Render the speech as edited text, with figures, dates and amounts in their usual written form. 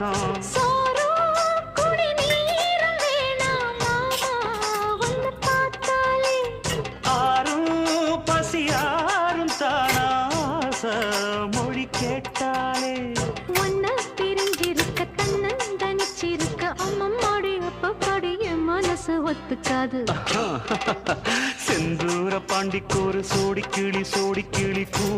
வாசம். ஆறும் பசியாரும் தானாச மொழி கேட்டாலே ஒன்ன பிரிஞ்சிருக்க தன்னந்தனிச்சிருக்க அம்மம்மாடி அப்பப்படி என் மனசு ஒத்துக்காது. செந்தூர பாண்டிக்கோரு சோடி கிளி கூ